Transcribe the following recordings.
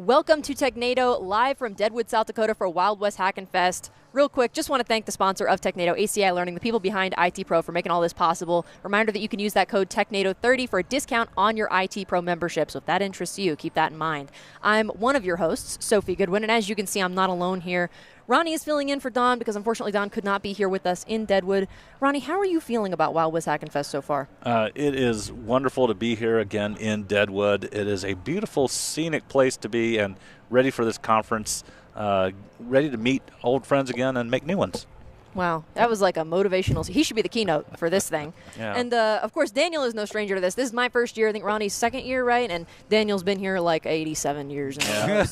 Welcome to Technado, live from Deadwood, South Dakota for Wild West Hackin Fest. Real quick, just want to thank the sponsor of Technado, ACI Learning, the people behind ITPro for making all this possible. Reminder that you can use that code Technado30 for a discount on your ITPro membership. So if that interests you, keep that in mind. I'm one of your hosts, Sophie Goodwin, and as you can see, I'm not alone here. Ronnie is filling in for Don because unfortunately Don could not be here with us in Deadwood. Ronnie, how are you feeling about Wild West Hackin Fest so far? It is wonderful to be here again in Deadwood. It is a beautiful, scenic place to be and ready for this conference, ready to meet old friends again and make new ones. Wow, that was like a motivational. He should be the keynote for this thing. Yeah. And, of course, Daniel is no stranger to this. This is my first year. I think Ronnie's second year, right? And Daniel's been here like 87 years now.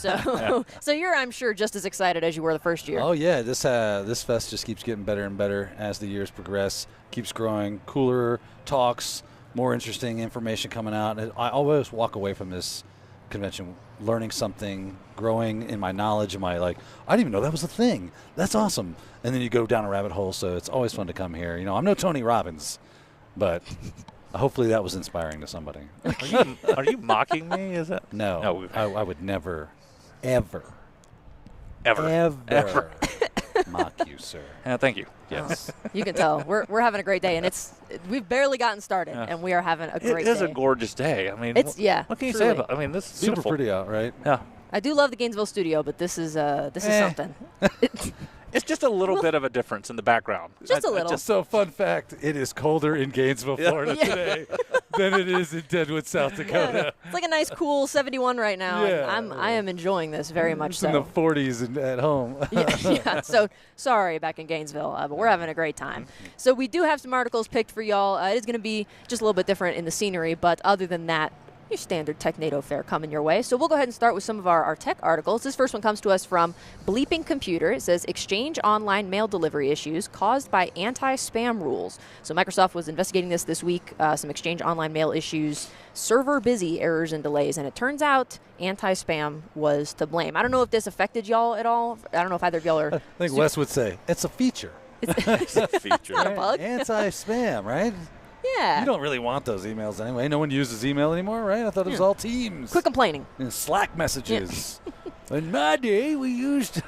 So you're, I'm sure, just as excited as you were the first year. Oh, yeah. This fest just keeps getting better and better as the years progress. Keeps growing. Cooler talks, more interesting information coming out. And I always walk away from this convention learning something, growing in my knowledge, and my I didn't even know that was a thing. That's awesome. And then you go down a rabbit hole, so it's always fun to come here. You know, I'm no Tony Robbins, but hopefully that was inspiring to somebody. Are you mocking me? Is that? No. I would never, Ever. mock you, sir. Thank you. Yes. You can tell. We're having a great day, and we've barely gotten started, and we are having a great day. It is a gorgeous day. I mean, what can you truly say about it? I mean, this is Super beautiful. pretty out, right? Yeah. I do love the Gainesville studio, but this is something. It's just a little bit of a difference in the background. Just a little. So, fun fact, it is colder in Gainesville, Florida today than it is in Deadwood, South Dakota. It's like a nice, cool 71 right now. Yeah. And I am enjoying this very much It's so. in the 40s at home. yeah. So sorry back in Gainesville, but we're having a great time. So we do have some articles picked for y'all. It is going to be just a little bit different in the scenery, but other than that, your standard Technado fare coming your way. So we'll go ahead and start with some of our tech articles. This first one comes to us from Bleeping Computer. It says, Exchange online mail delivery issues caused by anti-spam rules. So Microsoft was investigating this week, some Exchange online mail issues, server busy errors and delays, and it turns out anti-spam was to blame. I don't know if this affected y'all at all. I don't know if either of y'all are... I think Wes would say, it's a feature. It's a feature. Not a bug. Anti-spam, right? Yeah. You don't really want those emails anyway. No one uses email anymore, right? I thought it was all Teams. Quit complaining. And Slack messages. In my day, we used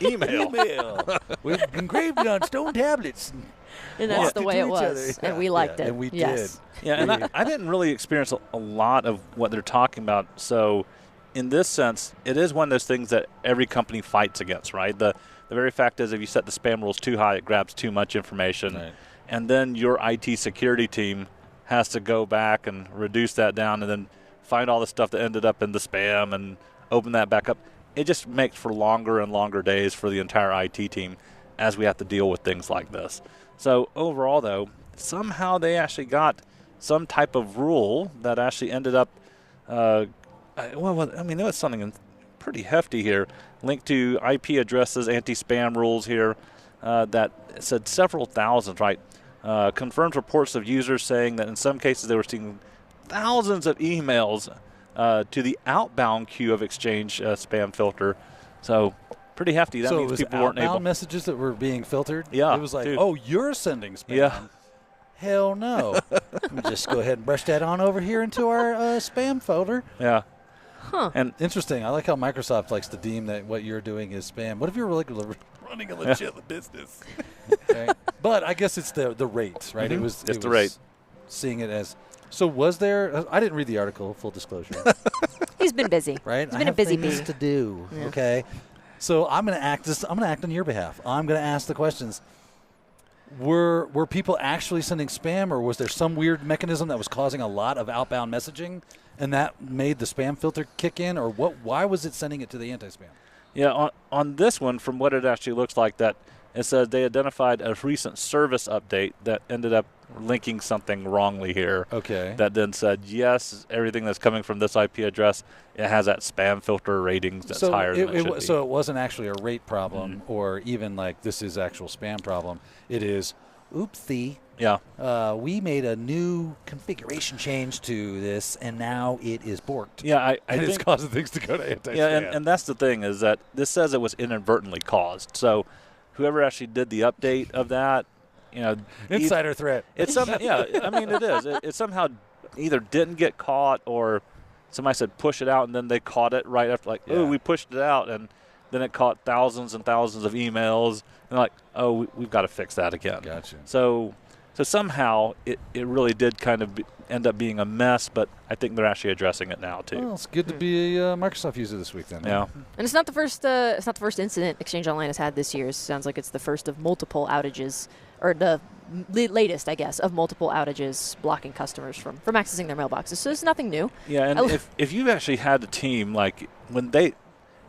email. We engraved it on stone tablets. And that's the way it was. Other. And we liked it. And we yes. did. Yeah, and I didn't really experience a lot of what they're talking about. So in this sense, it is one of those things that every company fights against, right? The very fact is if you set the spam rules too high, it grabs too much information. Right. And then your IT security team has to go back and reduce that down and then find all the stuff that ended up in the spam and open that back up. It just makes for longer and longer days for the entire IT team as we have to deal with things like this. So overall, though, somehow they actually got some type of rule that actually ended up, it was something pretty hefty here, linked to IP addresses, anti-spam rules here that said several thousands, right? Confirms reports of users saying that in some cases they were seeing thousands of emails to the outbound queue of Exchange spam filter. So pretty hefty. That so means it was people weren't able. outbound messages that were being filtered? Yeah. It was like, dude. oh, you're sending spam. Yeah. Hell no. Let me just go ahead and brush that on over here into our spam folder. Yeah. Huh. And Interesting. I like how Microsoft likes to deem that what you're doing is spam. What if you're running a legit business? Okay. But I guess it's the rate, right? Mm-hmm. It It's the rate. Seeing it as. So was there? I didn't read the article. Full disclosure. He's been busy. Right. He's been I a busy have things bee. to do. Yeah. Okay. So I'm going to act. I'm going to act on your behalf. I'm going to ask the questions. Were people actually sending spam, or was there some weird mechanism that was causing a lot of outbound messaging, and that made the spam filter kick in, or what? Why was it sending it to the anti-spam? Yeah, on this one, from what it actually looks like, that it says they identified a recent service update that ended up linking something wrongly here. Okay. That then said, yes, everything that's coming from this IP address, it has that spam filter ratings that's higher than it should be. So it wasn't actually a rate problem, or even like this is actual spam problem. It is, oopsie. Yeah. We made a new configuration change to this, and now it is borked. Yeah, I And think it's causing things to go to anti-spam. Yeah, and that's the thing, is that this says it was inadvertently caused. So whoever actually did the update of that, Insider threat. It's it is. It somehow either didn't get caught or somebody said push it out, and then they caught it right after, like, oh, we pushed it out, and then it caught thousands and thousands of emails, and like, oh, we've got to fix that again. Gotcha. So somehow it really did kind of end up being a mess, but I think they're actually addressing it now too. Well, it's good to be a Microsoft user this week then. Yeah. And it's not the first. It's not the first incident Exchange Online has had this year. It sounds like it's the first of multiple outages, or the latest, I guess, of multiple outages blocking customers from accessing their mailboxes. So it's nothing new. Yeah, and if you actually had a team, like when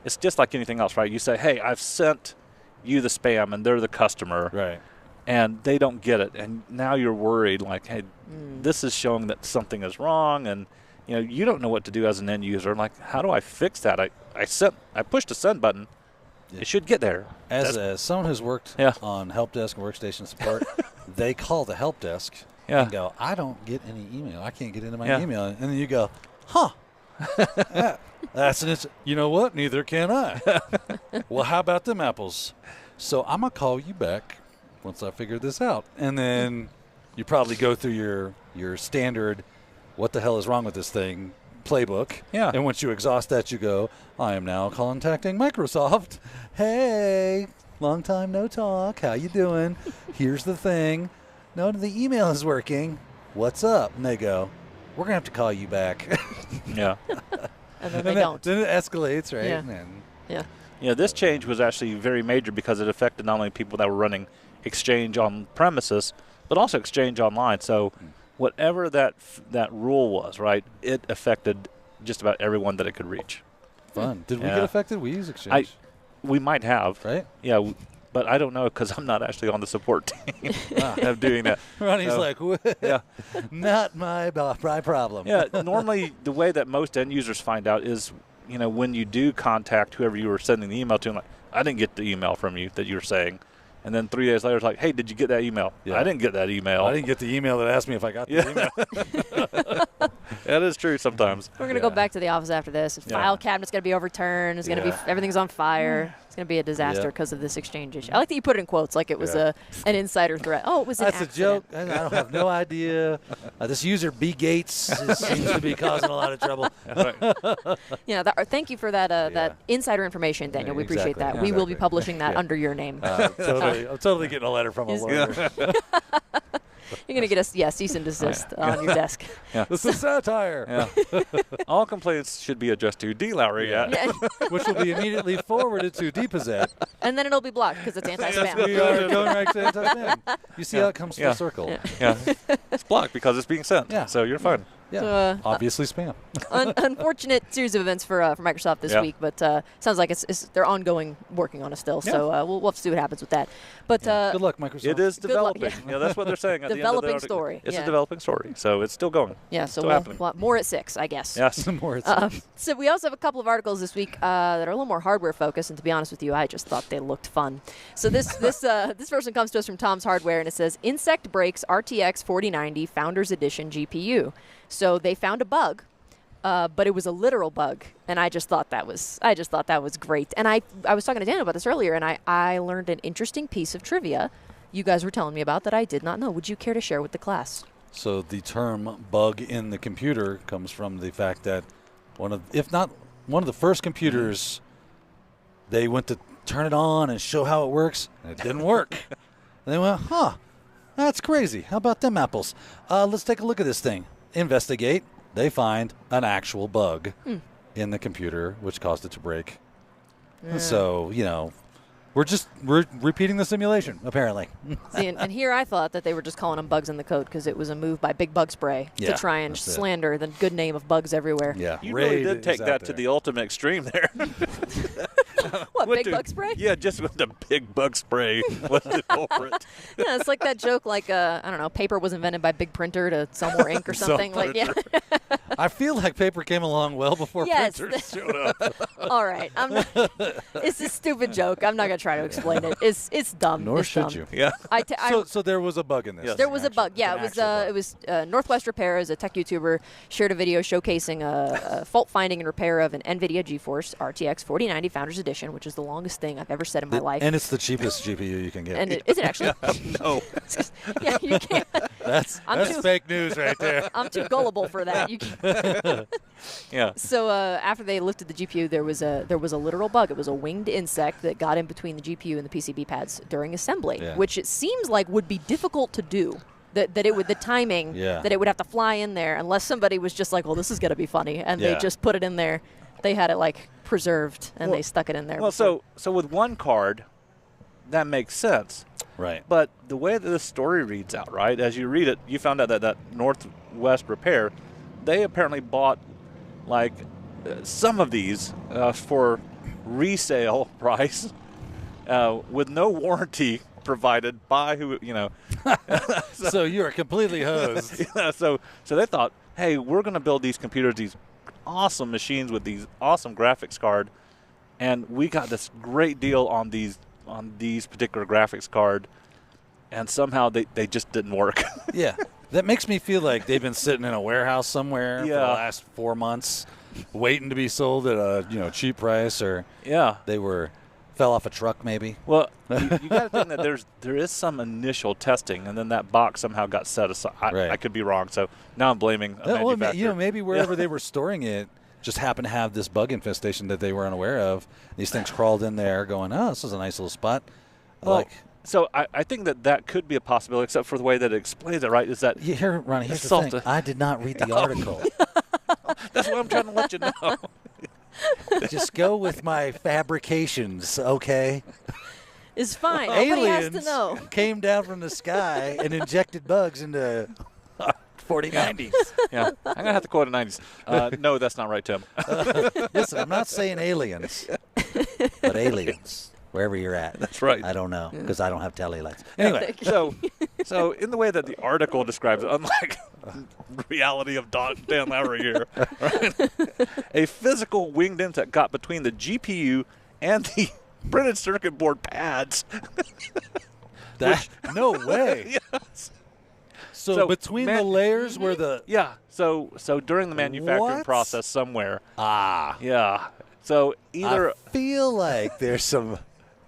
it's just like anything else, right? You say, hey, I've sent you the spam, and they're the customer. Right. And they don't get it, and now you're worried, like, hey, this is showing that something is wrong, and you don't know what to do as an end user. Like, how do I fix that? I pushed the send button. Yeah. It should get there. As someone who's worked on help desk and workstation support, they call the help desk and go, I don't get any email. I can't get into my email. And then you go, huh. You know what? Neither can I. Well, how about them apples? So I'm going to call you back once I figure this out. And then you probably go through your standard, what the hell is wrong with this thing, playbook. Yeah. And once you exhaust that, you go, I am now contacting Microsoft. Hey, long time no talk. How you doing? Here's the thing. No, the email is working. What's up? And they go, we're going to have to call you back. Yeah. And then they don't. Then it escalates, right? Yeah. Yeah, this change was actually very major because it affected not only people that were running Exchange on premises, but also Exchange online. So whatever that rule was, right, it affected just about everyone that it could reach. Fun. Did we get affected? We use Exchange. We might have. Right? Yeah, but I don't know because I'm not actually on the support team of doing that. Ronnie's like, not my problem. Yeah, normally the way that most end users find out is, when you do contact whoever you were sending the email to, like, I didn't get the email from you that you were saying. And then 3 days later, it's like, hey, did you get that email? Yeah. I didn't get that email. I didn't get the email that asked me if I got the email. That is true sometimes. We're going to go back to the office after this. File cabinet's going to be overturned. It's going to be everything's on fire. It's going to be a disaster because of this Exchange issue. I like that you put it in quotes like it was an insider threat. Oh, it was an accident. That's a joke. I don't have no idea. This user B Gates seems to be causing a lot of trouble. Thank you for that insider information, Daniel. We appreciate that. We will be publishing that under your name. I'm totally getting a letter from a lawyer. You're going to get a cease and desist on your desk. Yeah. This is satire. Yeah. All complaints should be addressed to D. Lowry, which will be immediately forwarded to DPZ. And then it'll be blocked because it's anti-spam. We are going right to anti-spam. You see how it comes full circle. Yeah. It's blocked because it's being sent. Yeah. So you're fine. Yeah. So, obviously spam. Unfortunate series of events for Microsoft this week, but sounds like they're ongoing working on it still. Yeah. So we'll have to see what happens with that. But good luck, Microsoft. It is developing. That's what they're saying. At developing the end of the story. It's a developing story, so it's still going. Yeah. So we'll more at 6, I guess. Yes. More at 6. So we also have a couple of articles this week that are a little more hardware focused, and to be honest with you, I just thought they looked fun. So this version comes to us from Tom's Hardware, and it says Insect breaks RTX 4090 Founders Edition GPU. So they found a bug, but it was a literal bug, and I just thought that was great. And I was talking to Daniel about this earlier, and I learned an interesting piece of trivia you guys were telling me about that I did not know. Would you care to share with the class? So the term bug in the computer comes from the fact that one of the first computers, they went to turn it on and show how it works, and it didn't work. And they went, that's crazy. How about them apples? Let's take a look at this thing. Investigate. They find an actual bug in the computer, which caused it to break. And so, we're repeating the simulation, apparently. See, and here I thought that they were just calling them bugs in the code because it was a move by Big Bug Spray to try and slander the good name of bugs everywver. Yeah, you really did take that to the ultimate extreme there. What, Big Bug Spray? Yeah, just with the Big Bug Spray was the culprit. Yeah, it's like that joke, like, I don't know, paper was invented by Big Printer to sell more ink or something. I feel like paper came along well before printers showed up. All right. It's a stupid joke. I'm not going to try to explain it. It's dumb. Nor it's should dumb. you. Yeah. So there was a bug in this. Yes. There was a bug. Yeah, it was Northwest Repair, as a tech YouTuber, shared a video showcasing a fault finding and repair of an NVIDIA GeForce RTX 4090 Founders Edition Edition, which is the longest thing I've ever said in my life. And it's the cheapest GPU you can get. And is it actually? No. Yeah, you can't. That's fake news right there. I'm too gullible for that. You can't. Yeah. So after they lifted the GPU, there was a literal bug. It was a winged insect that got in between the GPU and the PCB pads during assembly, which it seems like would be difficult to do. That it would, the timing, that it would have to fly in there unless somebody was just like, well, this is going to be funny, and they just put it in there. They had it like preserved, and they stuck it in there. Well, so with one card, that makes sense. Right. But the way that this story reads out, right, as you read it, you found out that Northwest Repair, they apparently bought like some of these for resale price with no warranty provided by who, So you are completely hosed. Yeah, so they thought, hey, we're going to build these computers, these awesome machines with these awesome graphics card, and we got this great deal on these particular graphics card, and somehow they just didn't work. Yeah. That makes me feel like they've been sitting in a warehouse somewhere for the last 4 months waiting to be sold at a cheap price, or they fell off a truck maybe. Well, you got to think that there is some initial testing, and then that box somehow got set aside. I could be wrong, so now I'm blaming a manufacturer. Maybe wherever they were storing it just happened to have this bug infestation that they were unaware of. These things crawled in there going, oh, this is a nice little spot. So I think that could be a possibility, except for the way that it explains it, right? Is that Ronnie, here's the thing. I did not read the article. That's what I'm trying to let you know. Just go with my fabrications, okay? It's fine. Nobody has to know. Aliens came down from the sky and injected bugs into 4090s. Yeah, I'm going to have to quote a 90s. No, that's not right, Tim. Listen, I'm not saying aliens, but aliens, wherever you're at. That's right. I don't know, because I don't have tele lights. Anyway. So in the way that the article describes it, unlike reality of Dan Lowry here, right? A physical winged insect got between the GPU and the printed circuit board pads. No way. Yes. So between the layers where the... Yeah. So during the manufacturing process somewhere. Yeah. So either... I feel like there's some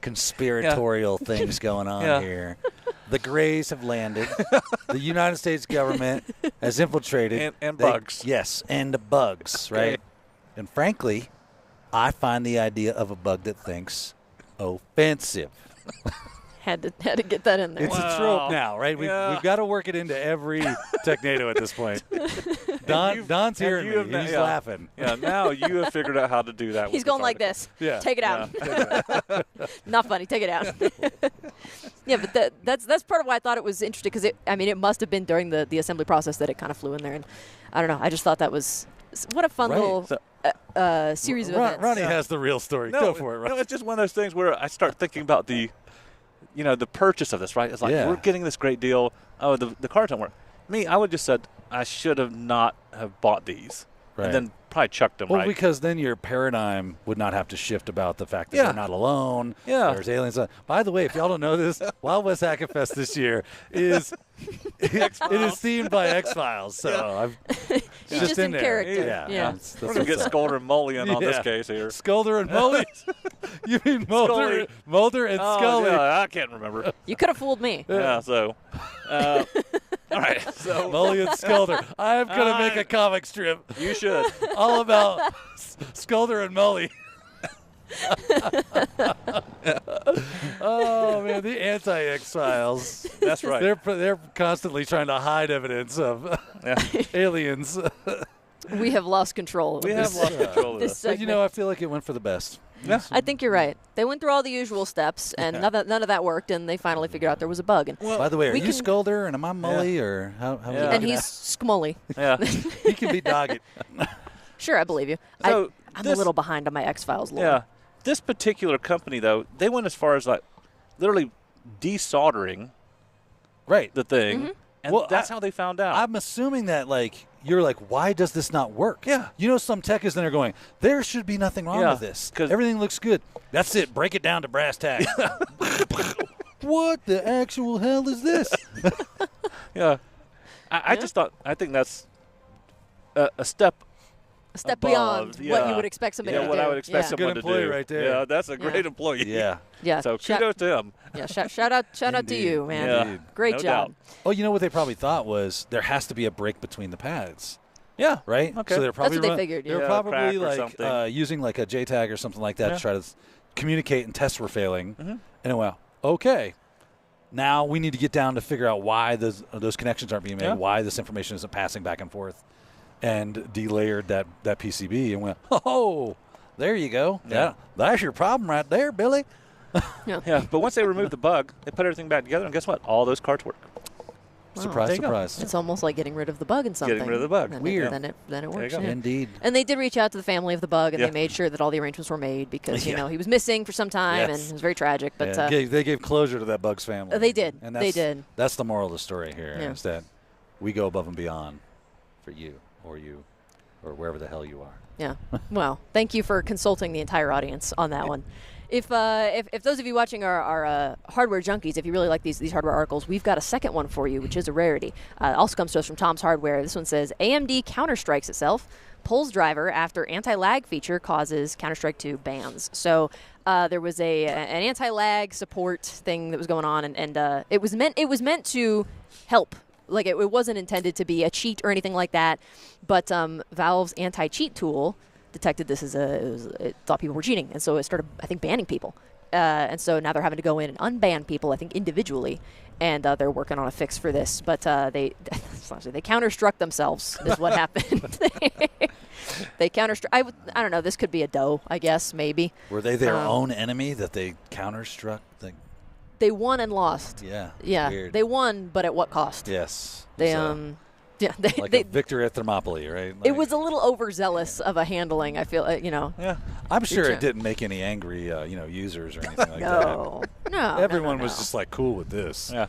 conspiratorial things going on here. The Greys have landed. The United States government has infiltrated. And bugs. Yes, and the bugs, right? Okay. And frankly, I find the idea of a bug that thinks offensive. Had to get that in there. It's a trope now, right? We've got to work it into every Technado at this point. Don's hearing me. He's laughing. Yeah, now you have figured out how to do that. He's going like this. Yeah. Take it out. Not funny. Take it out. Yeah, but that's part of why I thought it was interesting, because it must have been during the assembly process that it kind of flew in there, and I don't know. I just thought that was what a fun little series of events. Ronnie has the real story. Go for it, Ronnie. No, it's just one of those things where I start thinking about the purchase of this, right? It's like, we're getting this great deal. Oh, the cards don't work. Me, I would just said, I should have not have bought these. Right. And then probably chucked them, well, right? because then your paradigm would not have to shift about the fact that they're not alone. Yeah. There's aliens. By the way, if y'all don't know this, Wild West Hackin Fest this year is it is themed by X-Files. So He's just in character. Yeah. We're going to get Scolder and Mullion on this case here. Scolder and Mullion? You mean Mulder and Scully? Yeah, I can't remember. You could have fooled me. Yeah, so... all right, so Mullion Scolder. I'm going to make a comic strip. You should. All about Scolder and Mully. Oh man, the anti-X-Files. That's right. They're constantly trying to hide evidence of aliens. We have lost control. We have lost control of this. But I feel like it went for the best. Yeah. I think you're right. They went through all the usual steps, and none of that worked, and they finally figured out there was a bug. And by the way, are you Scolder and am I Mully, or how? And he's Skmully. Yeah. He can be Doggett. Sure, I believe you. So I'm a little behind on my X-Files lore. Yeah. This particular company, though, they went as far as like literally desoldering the thing. Mm-hmm. And that's how they found out. I'm assuming that you're like, why does this not work? Yeah. Some tech is in there going, there should be nothing wrong with this. Everything looks good. That's it. Break it down to brass tacks. What the actual hell is this? Yeah. I just thought, I think that's a step step above. beyond what you would expect somebody to do. What I would expect someone Good to employee do. right there. Yeah, that's a great employee. Yeah. Yeah. So kudos to him. Yeah, shout out to you, man. Yeah. Great No job. doubt. Oh, you know what they probably thought was there has to be a break between the pads. Yeah. Right? Okay. So they're probably That's what they figured, They're yeah. probably Crack or like something. using like a JTAG or something like that to try to communicate and tests were failing. Mhm. And it went, okay, now we need to get down to figure out why those connections aren't being made, why this information isn't passing back and forth, and delayered that PCB and went, oh, there you go. Yeah. That's your problem right there, Billy. Yeah. But once they removed the bug, they put everything back together, and guess what? All those cards work. Surprise, There you go. surprise. It's almost like getting rid of the bug in something. Getting rid of the bug. Then Weird. Then it works. go. Yeah. Indeed. And they did reach out to the family of the bug, and Yeah. they made sure that all the arrangements were made because, Yeah. he was missing for some time, Yes. and it was very tragic. But Yeah, they gave closure to that Bugs family. They did. And They did. That's the moral of the story here, Yeah. is that we go above and beyond for you, or wherever the hell you are. yeah. Well, thank you for consulting the entire audience on that one. If those of you watching are hardware junkies, if you really like these hardware articles, we've got a second one for you, which is a rarity. Also comes to us from Tom's Hardware. This one says, AMD counter-strikes itself. Pulls driver after anti-lag feature causes Counter-Strike 2 bans. So there was an anti-lag support thing that was going on, and it was meant to help. Like it wasn't intended to be a cheat or anything like that. But Valve's anti-cheat tool detected this it thought people were cheating, and so it started, I think, banning people. And so now they're having to go in and unban people, I think, individually, and they're working on a fix for this. But they counter-struck themselves is what happened. They counter-struck. I don't know. This could be a doe, I guess, maybe. Were they their own enemy that they counter-struck? They won and lost. Yeah. Yeah. Weird. They won, but at what cost? Yes. They yeah. like a victory at Thermopylae, right? It was a little overzealous of a handling. I feel, Yeah. I'm sure it didn't make any angry, users or anything like that. No. Everyone no. was just like cool with this. Yeah.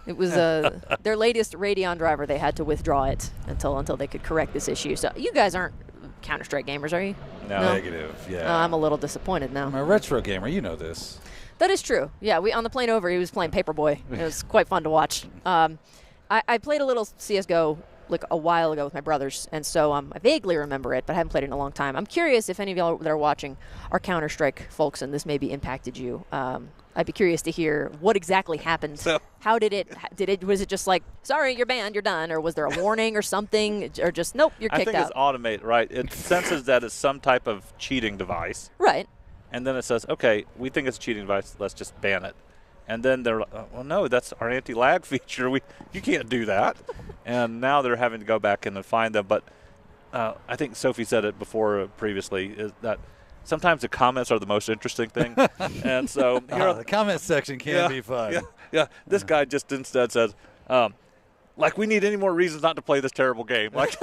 It was their latest Radeon driver. They had to withdraw it until they could correct this issue. So you guys aren't Counter-Strike gamers, are you? No. Negative. Yeah. I'm a little disappointed now. I'm a retro gamer. You know this. That is true. Yeah, we on the plane over, he was playing Paperboy. It was quite fun to watch. I played a little CS:GO like a while ago with my brothers, and so I vaguely remember it, but I haven't played it in a long time. I'm curious if any of y'all that are watching are Counter-Strike folks, and this maybe impacted you. I'd be curious to hear what exactly happened. So- How did it? Was it just like, sorry, you're banned, you're done, or was there a warning or something, or just nope, you're I kicked think out? it's automated, right? It senses that it's some type of cheating device, Right. and then it says, okay, we think it's a cheating device, let's just ban it. And then they're like, well, no, that's our anti-lag feature. You can't do that. And now they're having to go back in and find them. But I think Sophie said it before previously, is that sometimes the comments are the most interesting thing. And so The comment section can be fun. Yeah. This guy just instead says, like, we need any more reasons not to play this terrible game. Like,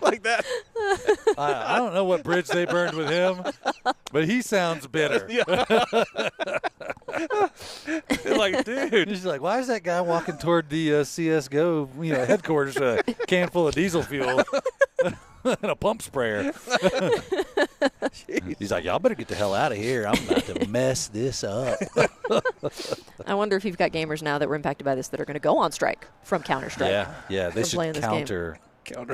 like that. I don't know what bridge they burned with him, but he sounds bitter. Like, dude. He's like, why is that guy walking toward the CS:GO headquarters with a can full of diesel fuel and a pump sprayer? He's like, y'all better get the hell out of here. I'm about to mess this up. I wonder if you've got gamers now that were impacted by this that are going to go on strike from Counter-Strike. Yeah. They From playing should this game. counter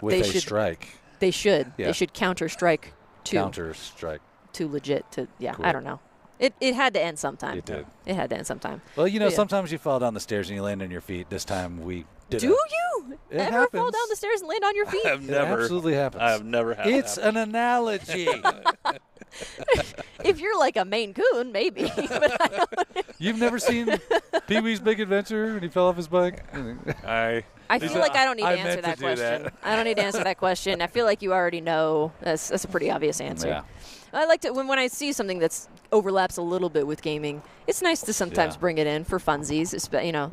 with They a should- strike. They should. Yeah. They should Counter-Strike too. Counter-strike. Too legit to, yeah, Cool. I don't know. It had to end sometime. It did. It had to end sometime. Well, Yeah. sometimes you fall down the stairs and you land on your feet. This time we did Do you It ever fall happens. down the stairs and land on your feet? I've It never. absolutely happens. I have never had It's that. an analogy. If you're like a Maine Coon, maybe. But I don't, You've never seen Pee-wee's Big Adventure when he fell off his bike? I feel like I don't need to I answer meant that to do question. that. I don't need to answer that question. I feel like you already know. That's a pretty obvious answer. Yeah. I like to when I see something that's overlaps a little bit with gaming. It's nice to sometimes Yeah. bring it in for funsies.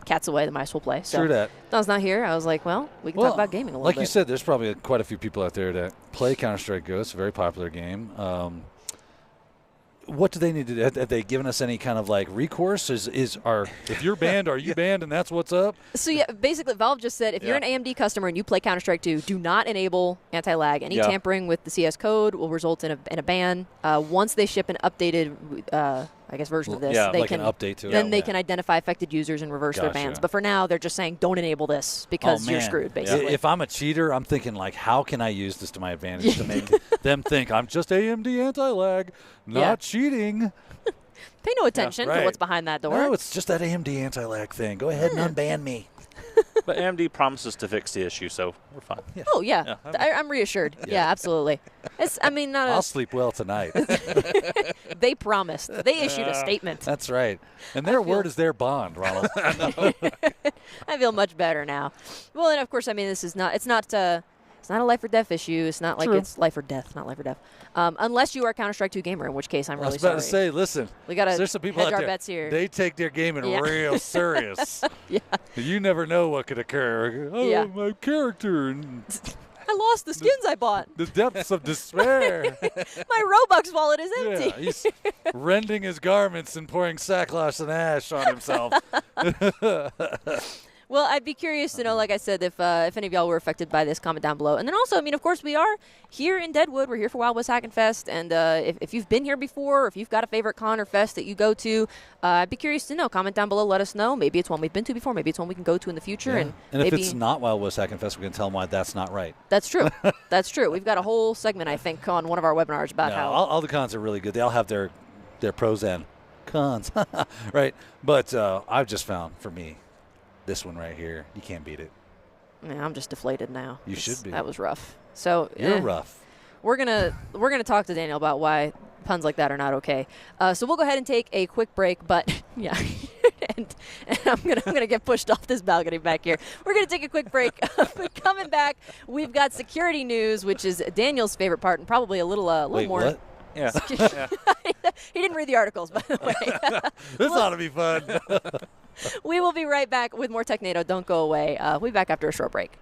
Cats away, the mice will play. So True that. Don's not here. I was like, well, we can talk about gaming a little like bit. you said, there's probably quite a few people out there that play Counter-Strike Go. It's a very popular game. What do they need to do? Have they given us any kind of like recourse? If you're banned, are you banned, and that's what's up? So yeah, basically, Valve just said if you're an AMD customer and you play Counter-Strike 2, do not enable anti-lag. Any tampering with the CS code will result in a ban. Once they ship an updated version of this. Yeah, they like an update to it. Then they can identify affected users and reverse their bans. But for now, they're just saying don't enable this because you're screwed, basically. If I'm a cheater, I'm thinking, like, how can I use this to my advantage to make them think I'm just AMD anti-lag, not cheating? Pay no attention to what's behind that door. No, it's just that AMD anti-lag thing. Go ahead and unban me. But AMD promises to fix the issue, so we're fine. Yeah. Oh, yeah. I'm reassured. Yeah, absolutely. I'll sleep well tonight. They promised. They issued a statement. That's right. And their word is their bond, Ronald. I feel much better now. Well, and of course, this is not. It's not a life or death issue. It's not like it's life or death, not life or death. Unless you are a Counter-Strike 2 gamer, in which case I'm really sorry. I was about to say, listen, we gotta there's some people hedge out our there. bets here. They take their gaming real serious. Yeah. You never know what could occur. Oh, my character. I lost the skins I bought. The depths of despair. My Robux wallet is empty. Yeah, he's rending his garments and pouring sackcloth and ash on himself. Well, I'd be curious to know, like I said, if any of y'all were affected by this, comment down below. And then also, of course, we are here in Deadwood. We're here for Wild West Hackin Fest. And if you've been here before, or if you've got a favorite con or fest that you go to, I'd be curious to know. Comment down below. Let us know. Maybe it's one we've been to before. Maybe it's one we can go to in the future. Yeah. And if it's not Wild West Hackin Fest, we can tell them why that's not right. That's true. That's true. We've got a whole segment, I think, on one of our webinars about how all the cons are really good. They all have their pros and cons, right? But I've just found, for me, this one right here, you can't beat it. Yeah, I'm just deflated now. You should be. That was rough. So you're rough. We're gonna talk to Daniel about why puns like that are not okay. So we'll go ahead and take a quick break. But yeah, and I'm gonna get pushed off this balcony back here. We're gonna take a quick break. But coming back, we've got security news, which is Daniel's favorite part, and probably a little Wait, more. What? Yeah. He didn't read the articles, by the way. This ought to be fun. We will be right back with more Technado. Don't go away. We'll be back after a short break.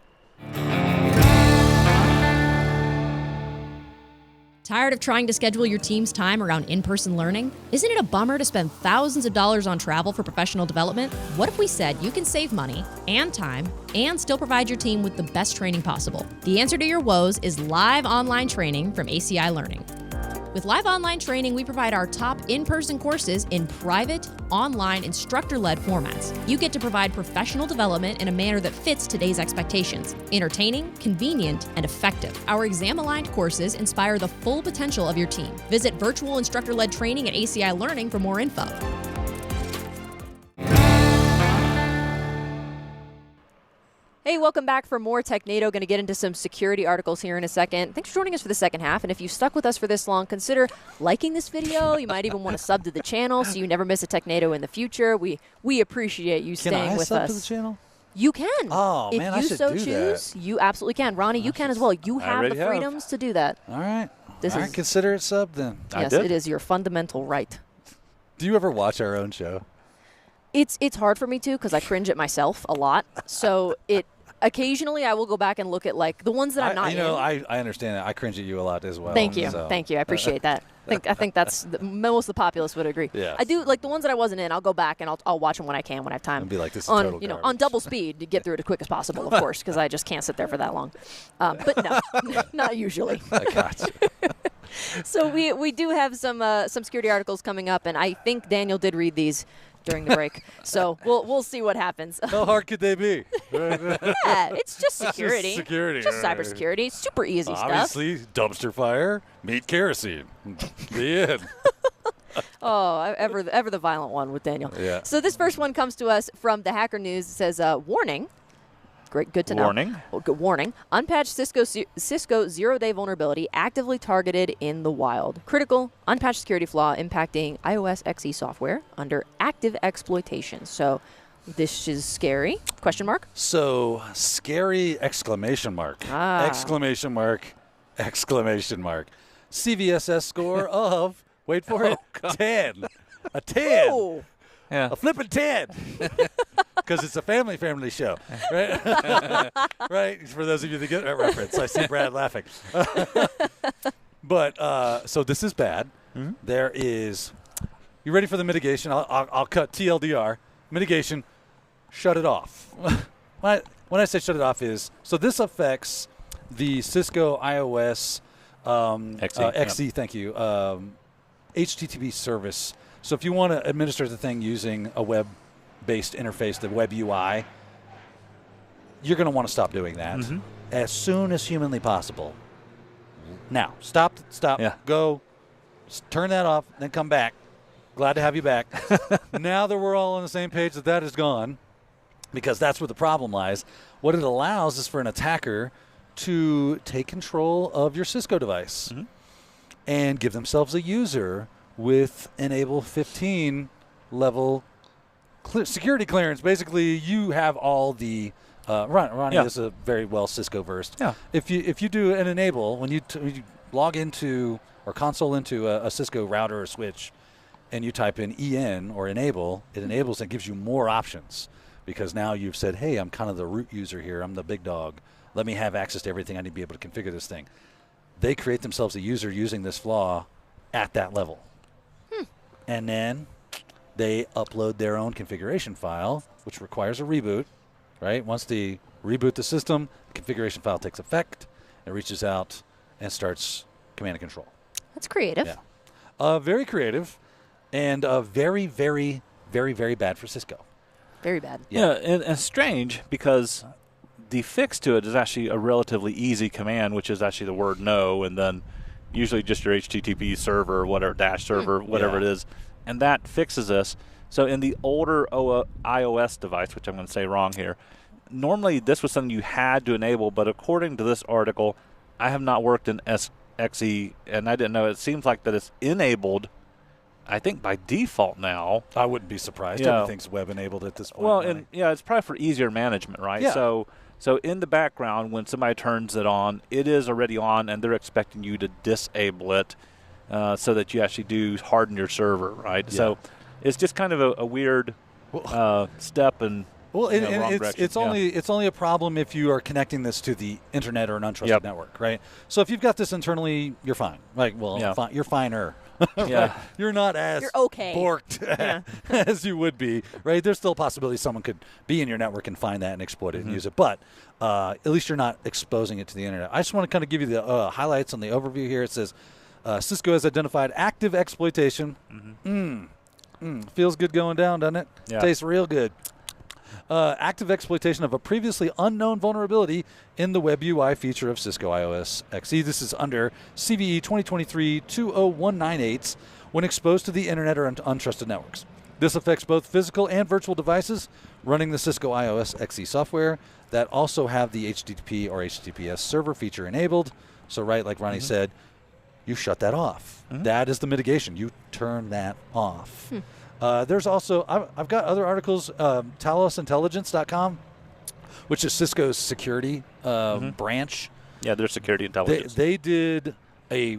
Tired of trying to schedule your team's time around in-person learning? Isn't it a bummer to spend thousands of dollars on travel for professional development? What if we said you can save money and time and still provide your team with the best training possible? The answer to your woes is live online training from ACI Learning. With live online training, we provide our top in-person courses in private, online, instructor-led formats. You get to provide professional development in a manner that fits today's expectations. Entertaining, convenient, and effective. Our exam-aligned courses inspire the full potential of your team. Visit virtual instructor-led training at ACI Learning for more info. Hey, welcome back for more Technado. Going to get into some security articles here in a second. Thanks for joining us for the second half. And if you stuck with us for this long, consider liking this video. You might even want to sub to the channel so you never miss a Technado in the future. We appreciate you staying with us. Can I sub to the channel? You can. Oh, if man, you I should so do choose, that. you absolutely can. Ronnie, you can as well. You have the freedoms to do that. All right. This is consider it sub then. Yes, it is your fundamental right. Do you ever watch our own show? It's hard for me to because I cringe at myself a lot. So occasionally I will go back and look at like the ones that I'm not in. I understand that. I cringe at you a lot as well. Thank you. Thank you. I appreciate that. I think that's most of the populace would agree. Yeah. I do like the ones that I wasn't in. I'll go back and I'll watch them when I can, when I have time. And be like, this is on total garbage. on double speed to get through it as quick as possible, of course, because I just can't sit there for that long. But no, not usually. I got you. So we do have some security articles coming up, and I think Daniel did read these during the break. So we'll see what happens. How hard could they be? Yeah, it's just security. Just security. Just cybersecurity. It's super easy stuff. Obviously, dumpster fire, meet kerosene. The end. Oh, ever the violent one with Daniel. Yeah. So this first one comes to us from the Hacker News. It says, warning. Great, good to know. Warning. Oh, good warning. Unpatched Cisco zero-day vulnerability actively targeted in the wild. Critical, unpatched security flaw impacting iOS XE software under active exploitation. So this is scary. Question mark? So scary! Exclamation mark! Exclamation mark! Exclamation mark! CVSS score of, wait for it, 10. A 10. Ooh. Yeah. A flippin' 10. Because it's a family show, right? Right? For those of you that get that reference. I see Brad laughing. But, so this is bad. Mm-hmm. There is, you ready for the mitigation? I'll cut TLDR. Mitigation, shut it off. When I say shut it off is, so this affects the Cisco iOS XE, XE, thank you, HTTP service. So if you want to administer the thing using a web-based interface, the web UI, you're going to want to stop doing that as soon as humanly possible. Now, stop, go, turn that off, then come back. Glad to have you back. Now that we're all on the same page that is gone, because that's where the problem lies, what it allows is for an attacker to take control of your Cisco device and give themselves a user with enable 15 level security clearance. Basically, you have all the Ronnie is a very well Cisco versed. Yeah. If you do an enable when you log into or console into a Cisco router or switch, and you type in EN or enable, it enables and gives you more options because now you've said, hey, I'm kind of the root user here. I'm the big dog. Let me have access to everything I need to be able to configure this thing. They create themselves a user using this flaw at that level. And then they upload their own configuration file, which requires a reboot, right? Once they reboot the system, the configuration file takes effect. It reaches out and starts command and control. That's creative. Yeah. Very creative and very, very, very, very bad for Cisco. Very bad. Yeah, and strange because the fix to it is actually a relatively easy command, which is actually the word no, and then usually just your HTTP server, whatever, dash server, whatever it is, and that fixes this. So in the older iOS device, which I'm going to say wrong here, normally this was something you had to enable, but according to this article, I have not worked in XE, and I didn't know. It seems like that it's enabled, I think, by default now. I wouldn't be surprised. Everything's web-enabled at this point. Well, and it's probably for easier management, right? Yeah. So in the background, when somebody turns it on, it is already on, and they're expecting you to disable it so that you actually do harden your server, right? Yeah. So it's just kind of a weird step in wrong direction. It's only a problem if you are connecting this to the internet or an untrusted network, right? So if you've got this internally, you're fine. You're finer. Right? You're not as borked as you would be, right? There's still a possibility someone could be in your network and find that and exploit it and use it, but at least you're not exposing it to the internet. I just want to kind of give you the highlights on the overview here. It says Cisco has identified active exploitation. Feels good going down, doesn't it? Yeah. Tastes real good. Active exploitation of a previously unknown vulnerability in the Web UI feature of Cisco iOS XE. This is under CVE 2023-20198 when exposed to the internet or untrusted networks. This affects both physical and virtual devices running the Cisco iOS XE software that also have the HTTP or HTTPS server feature enabled. So, right, like Ronnie said, you shut that off. That is the mitigation. You turn that off. There's also, I've got other articles, talosintelligence.com, which is Cisco's security branch. Yeah, their security intelligence. They did a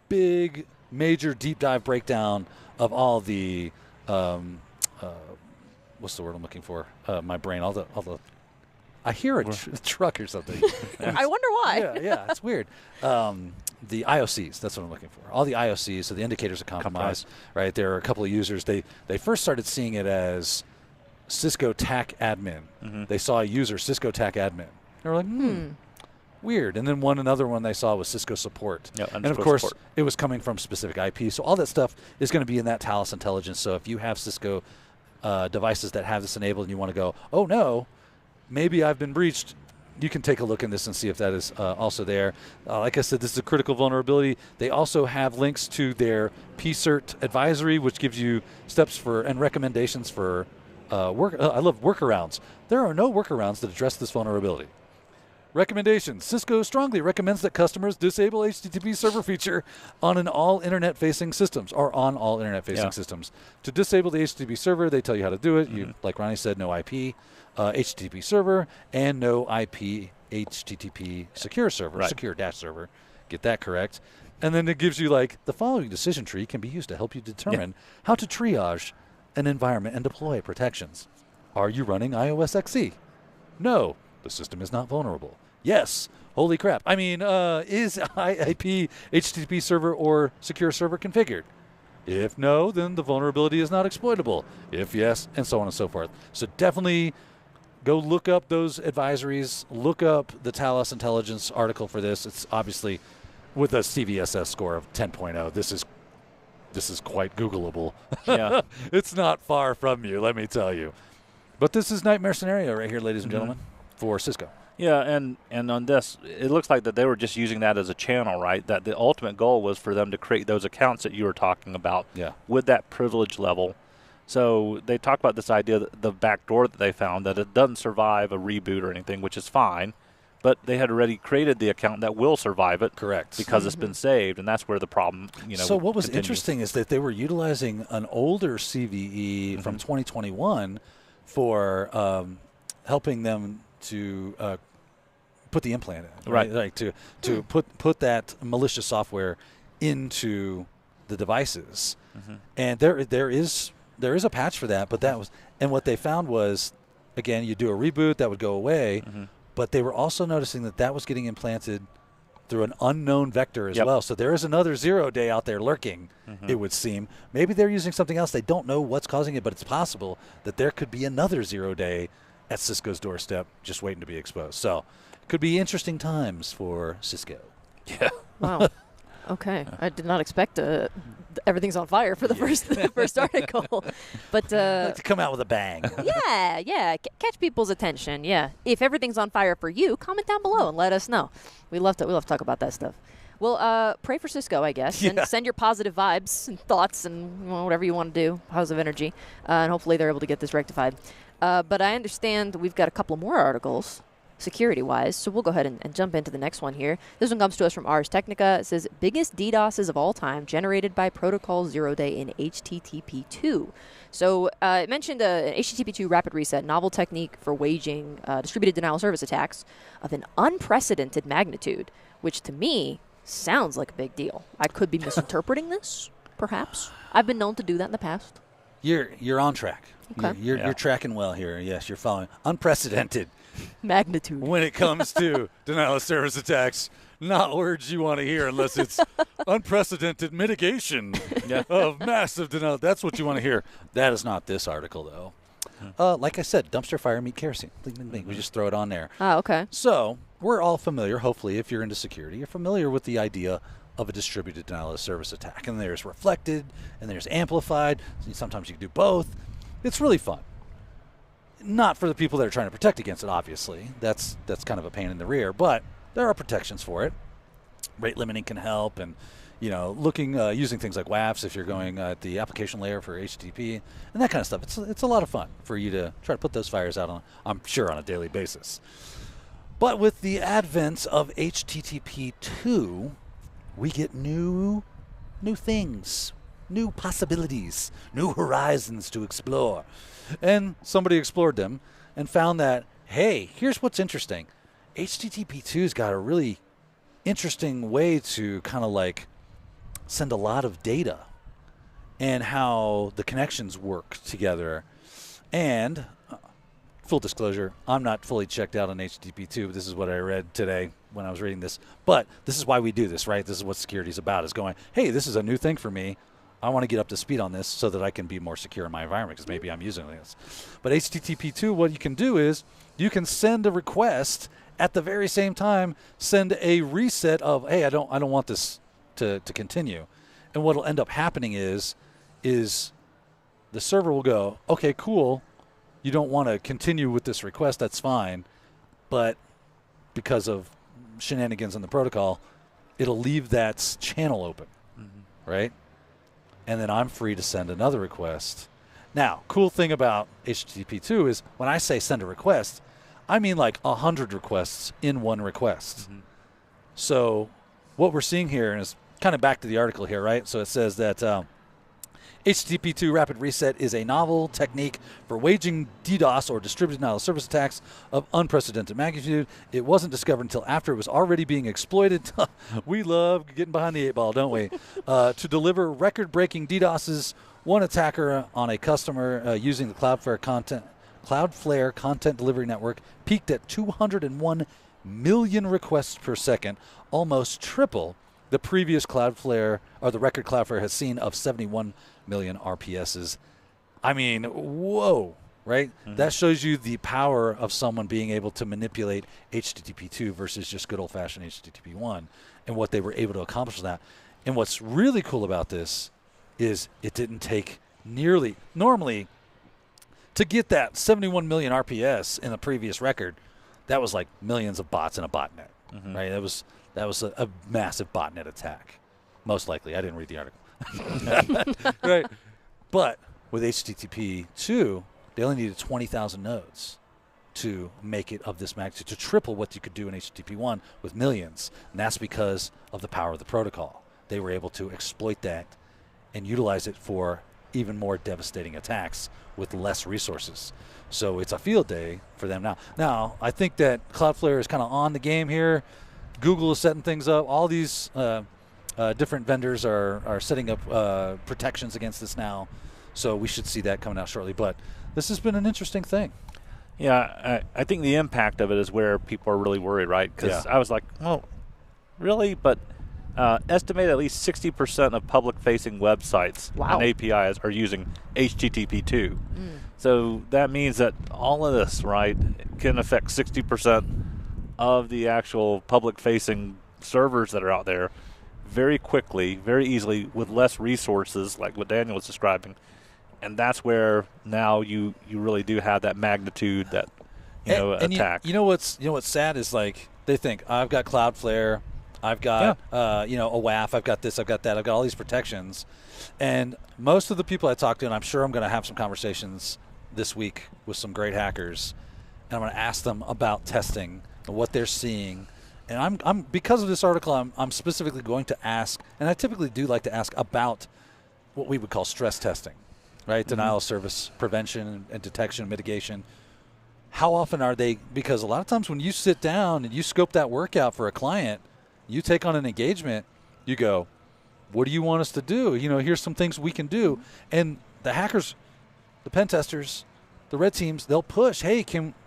big, major deep dive breakdown of all the, what's the word I'm looking for? My brain, all the I hear a truck or something. I wonder why. Yeah, it's weird. The IOCs, that's what I'm looking for. All the IOCs, so the indicators of compromise, right? There are a couple of users. They first started seeing it as Cisco TAC admin. They saw a user, Cisco TAC admin. They were like, weird. And then another one they saw was Cisco support. And of course, it was coming from specific IP. So all that stuff is going to be in that Talos Intelligence. So if you have Cisco devices that have this enabled and you want to go, oh no, maybe I've been breached, you can take a look in this and see if that is also there. Like I said, this is a critical vulnerability. They also have links to their PCERT advisory, which gives you steps for and recommendations for I love workarounds. There are no workarounds that address this vulnerability. Recommendations. Cisco strongly recommends that customers disable HTTP server feature on all internet-facing systems. To disable the HTTP server, they tell you how to do it. You, like Ronnie said, no IP, HTTP server, and no IP HTTP secure server, secure dash server. Get that correct. And then it gives you the following decision tree can be used to help you determine how to triage an environment and deploy protections. Are you running iOS XE? No. The system is not vulnerable. Yes. Holy crap. I mean, is IP, HTTP server, or secure server configured? If no, then the vulnerability is not exploitable. If yes, and so on and so forth. So definitely go look up those advisories. Look up the Talos Intelligence article for this. It's obviously with a CVSS score of 10.0. This is this is quite Googleable. Yeah. It's not far from you, let me tell you. But this is nightmare scenario right here, ladies and gentlemen, for Cisco. Yeah, and on this, it looks like that they were just using that as a channel, right? That the ultimate goal was for them to create those accounts that you were talking about with that privilege level. So they talk about this idea, that the back door that they found, that it doesn't survive a reboot or anything, which is fine. But they had already created the account that will survive it. Correct. Because it's been saved, and that's where the problem, So what was continues. interesting is that they were utilizing an older CVE from 2021 for helping them to put the implant in, right? Like to put that malicious software into the devices. And there is a patch for that, but that was, and what they found was, again, you do a reboot, that would go away. But they were also noticing that was getting implanted through an unknown vector as well. So there is another 0 day out there lurking, it would seem. Maybe they're using something else. They don't know what's causing it, but it's possible that there could be another 0 day at Cisco's doorstep just waiting to be exposed. So it could be interesting times for Cisco. Yeah. Wow. Okay. I did not expect everything's on fire for the first article. But Like to come out with a bang. yeah. Catch people's attention. Yeah. If everything's on fire for you, comment down below and let us know. We love to talk about that stuff. Well, pray for Cisco, I guess, and send your positive vibes and thoughts and whatever you want to do, positive energy, and hopefully they're able to get this rectified. But I understand we've got a couple more articles, security-wise, so we'll go ahead and jump into the next one here. This one comes to us from Ars Technica. It says, biggest DDoSes of all time generated by Protocol 0 Day in HTTP2. So it mentioned an HTTP2 rapid reset, novel technique for waging distributed denial of service attacks of an unprecedented magnitude, which to me sounds like a big deal. I could be misinterpreting this, perhaps. I've been known to do that in the past. You're on track. Okay. You're tracking well here. Yes, you're following. Unprecedented. Magnitude. When it comes to denial of service attacks, not words you want to hear unless it's unprecedented mitigation of massive denial. That's what you want to hear. That is not this article, though. Like I said, dumpster fire, meet kerosene. We just throw it on there. Oh, okay. So we're all familiar, hopefully, if you're into security, you're familiar with the idea of a distributed denial of service attack. And there's reflected, and there's amplified. Sometimes you can do both. It's really fun. Not for the people that are trying to protect against it, obviously. That's kind of a pain in the rear, but there are protections for it. Rate limiting can help, and using things like WAFs if you're going at the application layer for HTTP and that kind of stuff. It's a lot of fun for you to try to put those fires out on, I'm sure, on a daily basis. But with the advent of HTTP2, we get new things, new possibilities, new horizons to explore. And somebody explored them and found that, hey, here's what's interesting. HTTP2's got a really interesting way to kind of like send a lot of data and how the connections work together. And full disclosure, I'm not fully checked out on HTTP2. This is what I read today when I was reading this. But this is why we do this, right? This is what security is about, is going, hey, this is a new thing for me. I want to get up to speed on this so that I can be more secure in my environment because maybe I'm using this. But HTTP2, what you can do is you can send a request at the very same time, send a reset of, hey, I don't want this to continue. And what will end up happening is the server will go, okay, cool. You don't want to continue with this request, that's fine. But because of shenanigans in the protocol, it'll leave that channel open, right? And then I'm free to send another request. Now, cool thing about HTTP2 is when I say send a request, I mean like 100 requests in one request. So what we're seeing here, and it's kind of back to the article here, right? So it says that HTTP2 Rapid Reset is a novel technique for waging DDoS or distributed denial of service attacks of unprecedented magnitude. It wasn't discovered until after it was already being exploited. We love getting behind the 8-ball, don't we? To deliver record-breaking DDoSes, one attacker on a customer using the Cloudflare content delivery network peaked at 201 million requests per second, almost triple the previous Cloudflare, or the record Cloudflare has seen of 71 million RPSs. I mean, whoa, right? That shows you the power of someone being able to manipulate HTTP2 versus just good old-fashioned HTTP1 and what they were able to accomplish with that. And what's really cool about this is it didn't take normally to get that 71 million RPS in the previous record, that was like millions of bots in a botnet, right? That was a massive botnet attack, most likely. I didn't read the article. Right. But with HTTP 2, they only needed 20,000 nodes to make it of this magnitude, to triple what you could do in HTTP 1 with millions. And that's because of the power of the protocol. They were able to exploit that and utilize it for even more devastating attacks with less resources. So it's a field day for them now. Now, I think that Cloudflare is kind of on the game here. Google is setting things up. All these different vendors are setting up protections against this now. So we should see that coming out shortly. But this has been an interesting thing. Yeah, I think the impact of it is where people are really worried, right? Because I was like, oh, really? But estimate at least 60% of public-facing websites and APIs are using HTTP 2. So that means that all of this, right, can affect 60% of the actual public-facing servers that are out there very quickly, very easily, with less resources, like what Daniel was describing. And that's where now you really do have that magnitude, that attack. You know what's sad is, like, they think, I've got Cloudflare, I've got a WAF, I've got this, I've got that, I've got all these protections. And most of the people I talk to, and I'm sure I'm going to have some conversations this week with some great hackers, and I'm going to ask them about testing and what they're seeing. And I'm because of this article, I'm specifically going to ask, and I typically do like to ask about what we would call stress testing, right? Denial of service prevention and detection and mitigation. How often are they? Because a lot of times when you sit down and you scope that work out for a client, you take on an engagement, you go, what do you want us to do? Here's some things we can do. And the hackers, the pen testers, the red teams, they'll push, hey,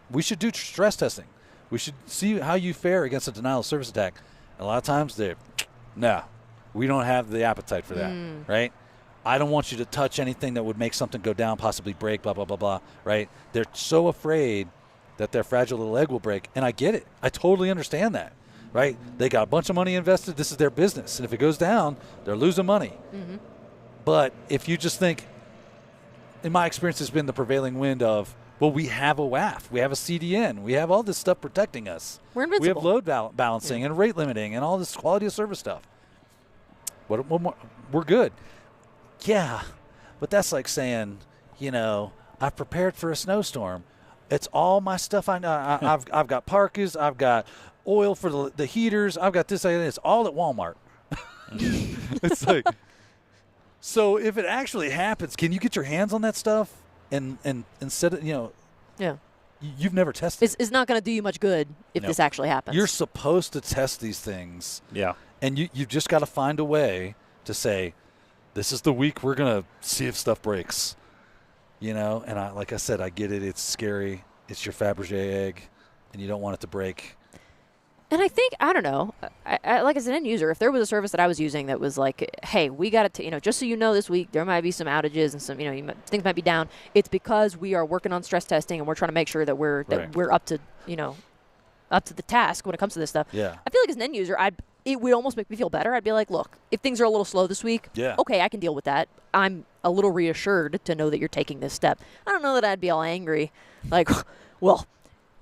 we should do stress testing. We should see how you fare against a denial of service attack. And a lot of times no, we don't have the appetite for that, right? I don't want you to touch anything that would make something go down, possibly break, blah, blah, blah, blah, right? They're so afraid that their fragile little egg will break. And I get it. I totally understand that, right? They got a bunch of money invested. This is their business. And if it goes down, they're losing money. But if you just think, in my experience, has been the prevailing wind of, well, we have a WAF, we have a CDN, we have all this stuff protecting us. We're invincible. We have load balancing and rate limiting and all this quality of service stuff. What more? We're good. Yeah, but that's like saying, I've prepared for a snowstorm. It's all my stuff. I've got parkas, I've got oil for the heaters, I've got this. It's all at Walmart. It's like, so if it actually happens, can you get your hands on that stuff? And instead of, you've never tested. It's not going to do you much good if this actually happens. You're supposed to test these things. Yeah. And you've just got to find a way to say, this is the week we're going to see if stuff breaks. And like I said, I get it. It's scary. It's your Fabergé egg, and you don't want it to break. And I think, I don't know, I like as an end user, if there was a service that I was using that was like, hey, we got to, just so you know, this week there might be some outages and some, things might be down. It's because we are working on stress testing and we're trying to make sure that we're up to, up to the task when it comes to this stuff. Yeah. I feel like as an end user, it would almost make me feel better. I'd be like, look, if things are a little slow this week, okay, I can deal with that. I'm a little reassured to know that you're taking this step. I don't know that I'd be all angry, like, well,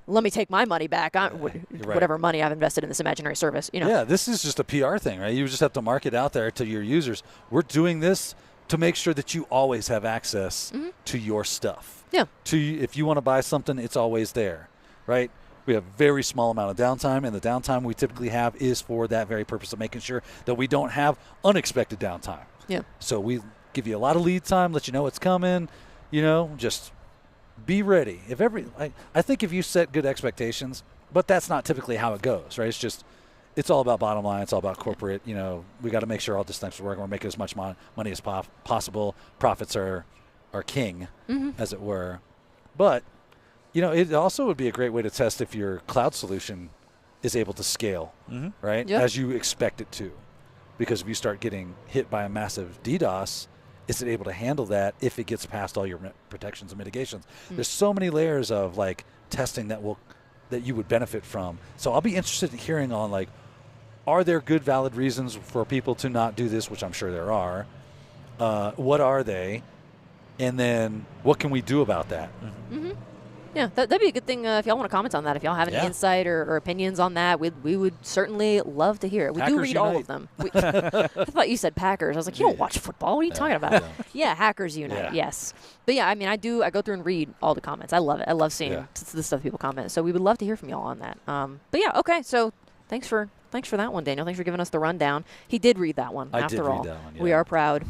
let me take my money back on whatever money I've invested in this imaginary service. Yeah, this is just a PR thing, right? You just have to market out there to your users. We're doing this to make sure that you always have access to your stuff. Yeah. If you want to buy something, it's always there, right? We have a very small amount of downtime, and the downtime we typically have is for that very purpose of making sure that we don't have unexpected downtime. Yeah. So we give you a lot of lead time, let you know what's coming, just be ready. I think if you set good expectations, but that's not typically how it goes, right? It's all about bottom line. It's all about corporate. We got to make sure all this thing's working. We're making as much money as possible. Profits are king, as it were. But, it also would be a great way to test if your cloud solution is able to scale, right? Yep. As you expect it to. Because if you start getting hit by a massive DDoS, is it able to handle that if it gets past all your protections and mitigations? There's so many layers of testing that you would benefit from. So I'll be interested in hearing on are there good valid reasons for people to not do this, which I'm sure there are. What are they? And then what can we do about that? Mm-hmm. Yeah, that'd be a good thing if y'all want to comment on that. If y'all have any insight or opinions on that, we would certainly love to hear it. We Hackers do read all of them. I thought you said Packers. I was like, you don't watch football. What are you talking about? Yeah, Hackers Unite, yes. But yeah, I mean, I go through and read all the comments. I love it. I love seeing the stuff people comment. So we would love to hear from y'all on that. But yeah, okay. So thanks for that one, Daniel. Thanks for giving us the rundown. He did read that one. I did read that one, we are proud.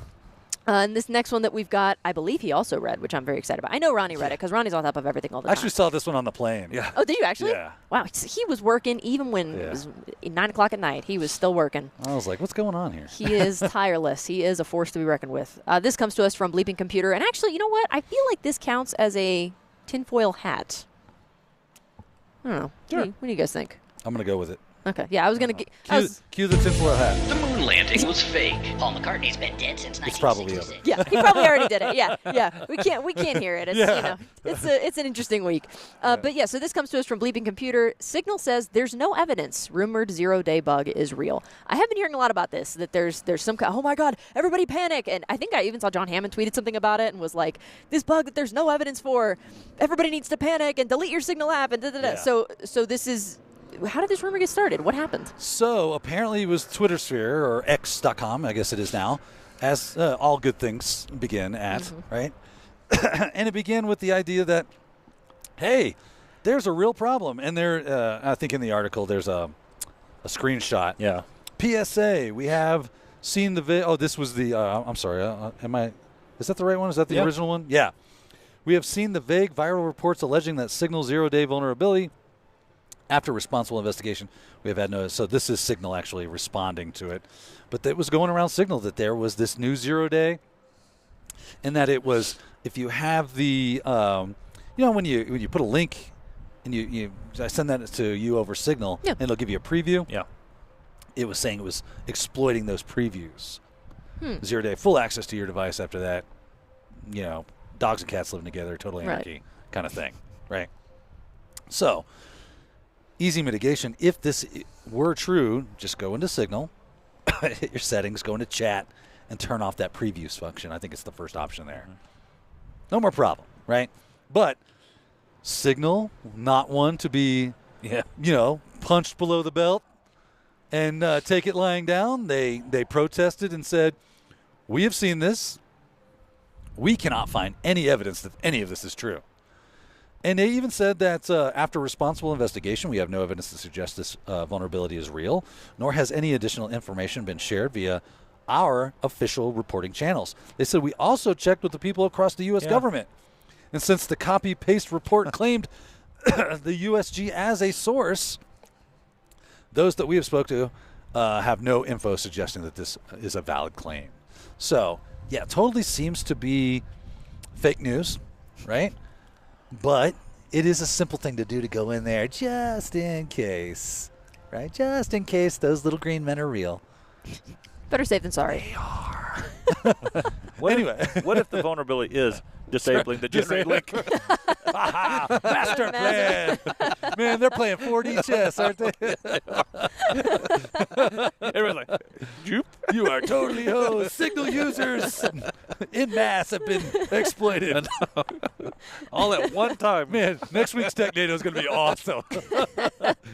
And this next one that we've got, I believe he also read, which I'm very excited about. I know Ronnie read it because Ronnie's on top of everything all the I time. actually saw this one on the plane. Yeah. Oh, did you actually? Yeah. Wow, he was working even when it was 9 o'clock at night. He was still working. I was like, what's going on here? He is tireless. He is a force to be reckoned with. This comes to us from Bleeping Computer. And actually, you know what? I feel like this counts as a tinfoil hat. I don't know. Sure. What do you guys think? I'm going to go with it. Okay. Yeah, I was going to Cue the tinfoil hat. The moon landing was fake. Paul McCartney's been dead since 1966. It's probably over. Yeah, he probably already did it. Yeah. We can't hear it. It's it's an interesting week. But yeah, so this comes to us from Bleeping Computer. Signal says there's no evidence rumored 0-day bug is real. I have been hearing a lot about this, that there's some kind, oh my God, everybody panic. And I think I even saw John Hammond tweeted something about it and was like, this bug that there's no evidence for, everybody needs to panic and delete your Signal app and da-da-da. Yeah. So this is, how did this rumor get started? What happened? So apparently it was Twitter sphere, or X.com, I guess it is now, as all good things begin at, right? And it began with the idea that, hey, there's a real problem. And there, I think in the article, there's a screenshot. Yeah. PSA, we have seen the this was the, I'm sorry, is that the right one? Is that the original one? Yeah. We have seen the vague viral reports alleging that Signal 0-day vulnerability. After responsible investigation, we have had no. So this is Signal actually responding to it, but it was going around Signal that there was this new 0-day, and that it was, if you have the, when you put a link, and I send that to you over Signal, and it'll give you a preview. Yeah. It was saying it was exploiting those previews. 0-day, full access to your device after that. Dogs and cats living together, total anarchy kind of thing, right? So. Easy mitigation. If this were true, just go into Signal, hit your settings, go into chat, and turn off that previews function. I think it's the first option there. No more problem, right? But Signal, not one to be, punched below the belt and take it lying down. They protested and said, we have seen this. We cannot find any evidence that any of this is true. And they even said that after responsible investigation, we have no evidence to suggest this vulnerability is real, nor has any additional information been shared via our official reporting channels. They said we also checked with the people across the U.S. government. And since the copy-paste report claimed the USG as a source, those that we have spoke to have no info suggesting that this is a valid claim. So, yeah, totally seems to be fake news, right? But it is a simple thing to do to go in there just in case, right? Just in case those little green men are real. Better safe than sorry. They are. What if the vulnerability is disabling the generate link? Master plan. Man, they're playing 4D chess, aren't they? Everyone's like, Joop? You are totally hosed. Signal users in mass have been exploited. All at one time. Man, next week's Technado is going to be awesome.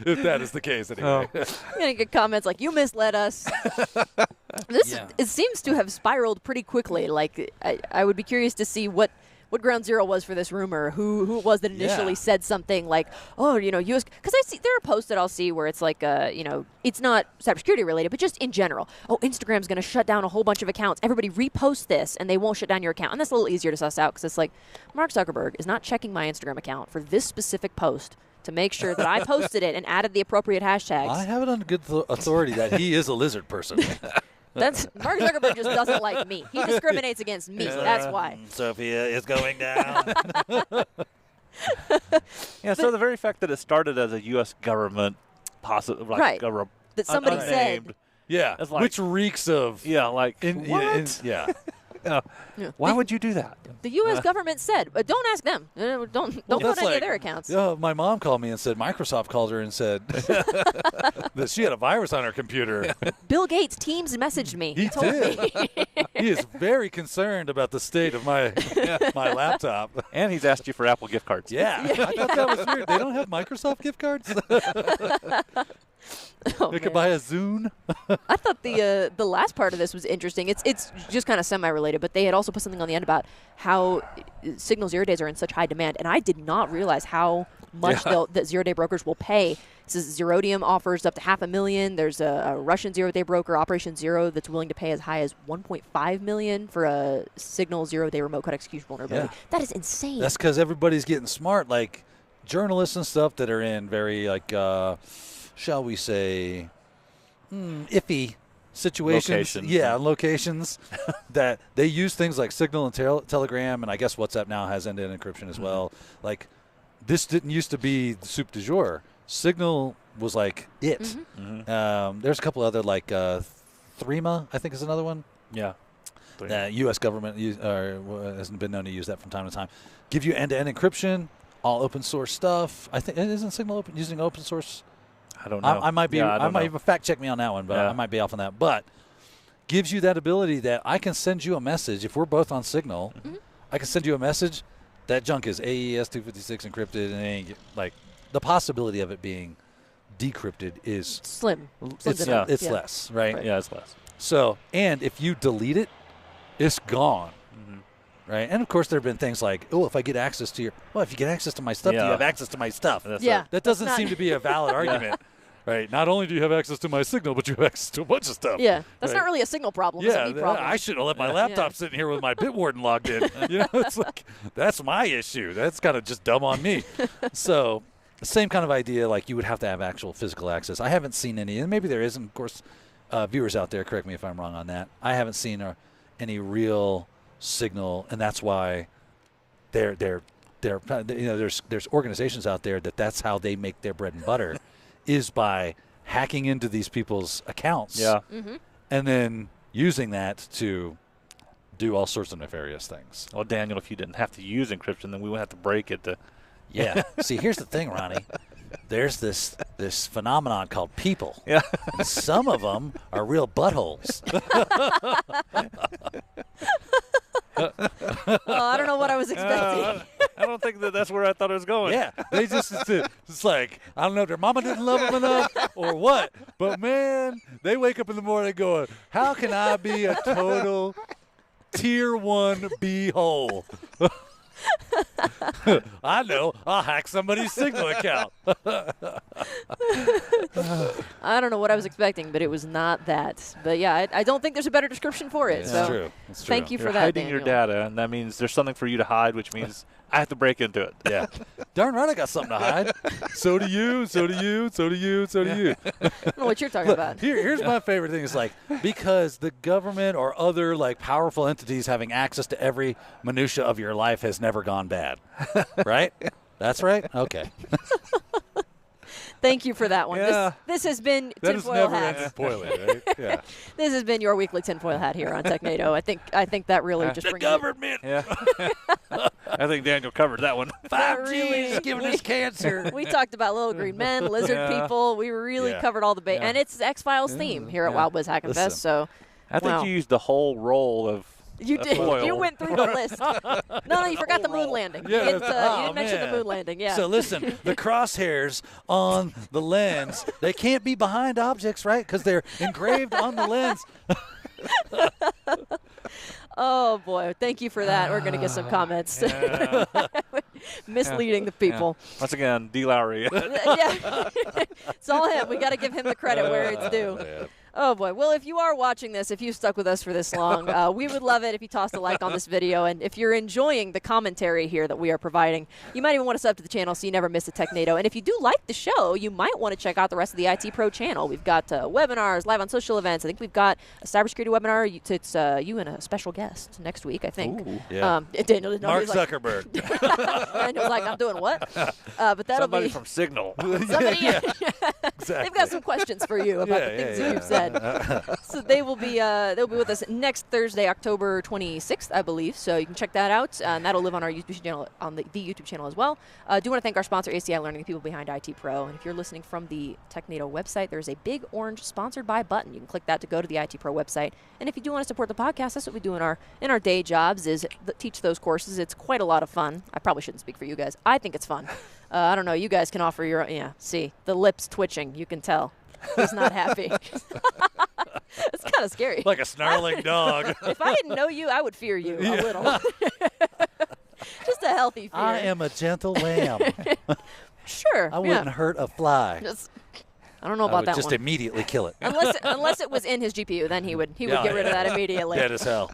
If that is the case, anyway. I'm going to get comments like, you misled us. It seems to have spiraled pretty quickly. Like, I would be curious to see what ground zero was for this rumor, who it was that initially said something like, US, because I see there are posts that I'll see where it's like, it's not cybersecurity related, but just in general. Oh, Instagram's going to shut down a whole bunch of accounts. Everybody repost this, and they won't shut down your account. And that's a little easier to suss out because it's like, Mark Zuckerberg is not checking my Instagram account for this specific post to make sure that I posted it and added the appropriate hashtags. I have it on good authority that he is a lizard person. That's Mark Zuckerberg just doesn't like me. He discriminates against me. That's why. Sophia is going down. So the very fact that it started as a U.S. government, possibly like that somebody said. Yeah, like, which reeks of what? Why would you do that? The U.S. government said, don't ask them. Don't go to any of their accounts. Yeah, my mom called me and said Microsoft called her and said that she had a virus on her computer. Bill Gates Teams messaged me. He told did. me. He is very concerned about the state of my laptop. And he's asked you for Apple gift cards. Yeah. I thought that was weird. They don't have Microsoft gift cards? Oh, They could man. buy a Zune. I thought the last part of this was interesting. It's just kind of semi-related, but they had also put something on the end about how Signal zero-days are in such high demand, and I did not realize how much that zero-day brokers will pay. This is Zerodium offers up to $500,000. There's a Russian zero-day broker, Operation Zero, that's willing to pay as high as $1.5 million for a Signal zero-day remote code execution vulnerability. Yeah. That is insane. That's because everybody's getting smart, like journalists and stuff that are in very, like, shall we say, iffy situations. Locations. Yeah, locations that they use things like Signal and Telegram, and I guess WhatsApp now has end-to-end encryption as well. Like, this didn't used to be the soup du jour. Signal was like it. There's a couple other, like Threema, I think is another one. Yeah. The U.S. government has been known to use that from time to time. Give you end-to-end encryption, all open source stuff. I think isn't Signal using open source? I don't know. I might be. Yeah, I might even fact check me on that one, but Yeah. I might be off on that. But gives you that ability that I can send you a message if we're both on Signal. I can send you a message. That junk is AES 256 encrypted, and it ain't, like, the possibility of it being decrypted is Slim. it's enough. it's Yeah. less, right? Yeah, it's less. So, and if you delete it, it's gone. Right? And, of course, there have been things like, oh, if I get access to if you get access to my stuff, Yeah. you have access to my stuff. That's Yeah. That doesn't That's seem not- to be a valid argument. Right? Not only do you have access to my Signal, but you have access to a bunch of stuff. Yeah, that's Right. not really a Signal problem. It's a me problem. I shouldn't have let my laptop sitting here with my Bitwarden logged in. It's like, that's my issue. That's kind of just dumb on me. So, same kind of idea, like you would have to have actual physical access. I haven't seen any, and maybe there isn't. Of course, viewers out there, correct me if I'm wrong on that. I haven't seen any real Signal, and that's why there's organizations out there that's how they make their bread and butter, is by hacking into these people's accounts. Yeah. And then using that to do all sorts of nefarious things. Well, Daniel, if you didn't have to use encryption, then we would have to break it to. Yeah. See, here's the thing, Ronnie. There's this phenomenon called people. Yeah. And some of them are real buttholes. Oh, I don't know what I was expecting. I don't think that's where I thought it was going. Yeah. They it's like, I don't know if their mama didn't love them enough or what, but man, they wake up in the morning going, how can I be a total tier 1 B-hole? I know. I'll hack somebody's Signal account. I don't know what I was expecting, but it was not that. But yeah, I don't think there's a better description for it. It's so true. It's true. thank you You're for that, hiding Daniel. your data, and that means there's something for you to hide, which means I have to break into it. Yeah. Darn right I got something to hide. So do you, so do you, so do you, so do you. I don't know what you're talking about. Here's my favorite thing. It's like, because the government or other like powerful entities having access to every minutia of your life has never gone bad. Right? That's right? Okay. Thank you for that one. Yeah. This has been That is Tinfoil never Hats. ended poorly, right? Yeah. This has been your weekly Tinfoil Hat here on Technado. I think that really just The brings government. Yeah. I think Daniel covered that one. 5G really- is giving us cancer. We talked about little green men, lizard Yeah. people. We really Yeah. covered all the Yeah. and it's X-Files theme here at Yeah. Wild West Hackin Listen. Fest. So I think Wow. you used the whole roll of. you did. foil. You went through the list. No, you forgot the moon landing. Yeah, you that's- didn't mention the man. moon landing. Yeah. So listen, the crosshairs on the lens, they can't be behind objects, right? Because they're engraved on the lens. Oh boy, thank you for that. We're gonna get some comments. Misleading the people. Once again, D. Lowry. Yeah. It's all him. We got to give him the credit where it's due. Oh, boy. Well, if you are watching this, if you've stuck with us for this long, we would love it if you tossed a like on this video. And if you're enjoying the commentary here that we are providing, you might even want to sub to the channel so you never miss a Technado. And if you do like the show, you might want to check out the rest of the ITPro channel. We've got webinars, live on social events. I think we've got a cybersecurity webinar. It's you and a special guest next week, I think. Ooh. Yeah. Daniel didn't know. Mark He was like, Zuckerberg. Daniel was like, I'm doing what? But that'll Somebody be from Signal. somebody. Exactly. They've got some questions for you about the things that you've said. said. So they'll be with us next Thursday, October 26th, I believe. So you can check that out, and that'll live on our YouTube channel, on the YouTube channel as well. I do want to thank our sponsor, ACI Learning, the people behind ITPro. And if you're listening from the Technado website, there's a big orange sponsored by button. You can click that to go to the ITPro website. And if you do want to support the podcast, that's what we do in our day jobs, is teach those courses. It's quite a lot of fun. I probably shouldn't speak for you guys. I think it's fun. I don't know. You guys can offer your see, the lips twitching. You can tell. He's not happy. It's kind of scary. Like a snarling dog. If I didn't know you, I would fear you a little. Just a healthy fear. I am a gentle lamb. Sure. I wouldn't hurt a fly. I don't know about that just one. immediately kill it. Unless it was in his GPU, then he would get rid of that immediately. Dead as hell.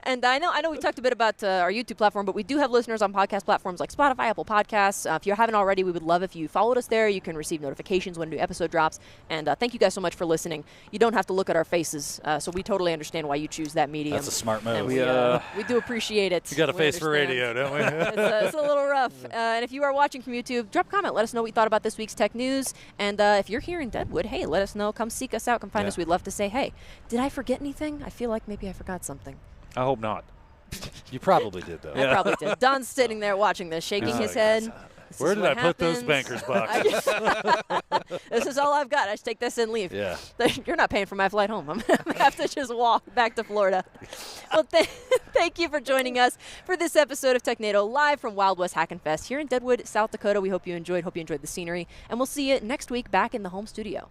And I know we talked a bit about our YouTube platform, but we do have listeners on podcast platforms like Spotify, Apple Podcasts. If you haven't already, we would love if you followed us there. You can receive notifications when a new episode drops. And thank you guys so much for listening. You don't have to look at our faces, so we totally understand why you choose that medium. That's a smart move. And we do appreciate it. We got a face for radio, don't we? It's a little rough. And if you are watching from YouTube, drop a comment. Let us know what you thought about this week's tech news. And if you're here in Deadwood, hey, let us know. Come seek us out. Come find us. We'd love to say, hey, did I forget anything? I feel like maybe I forgot something. I hope not. You probably did, though. I probably did. Don's sitting there watching this, shaking his head. Where did I put those bankers boxes? This is all I've got. I just take this and leave. Yeah. You're not paying for my flight home. I'm going to have to just walk back to Florida. Well, thank you for joining us for this episode of Technado, live from Wild West Hackin Fest here in Deadwood, South Dakota. We hope you enjoyed the scenery, and we'll see you next week back in the home studio.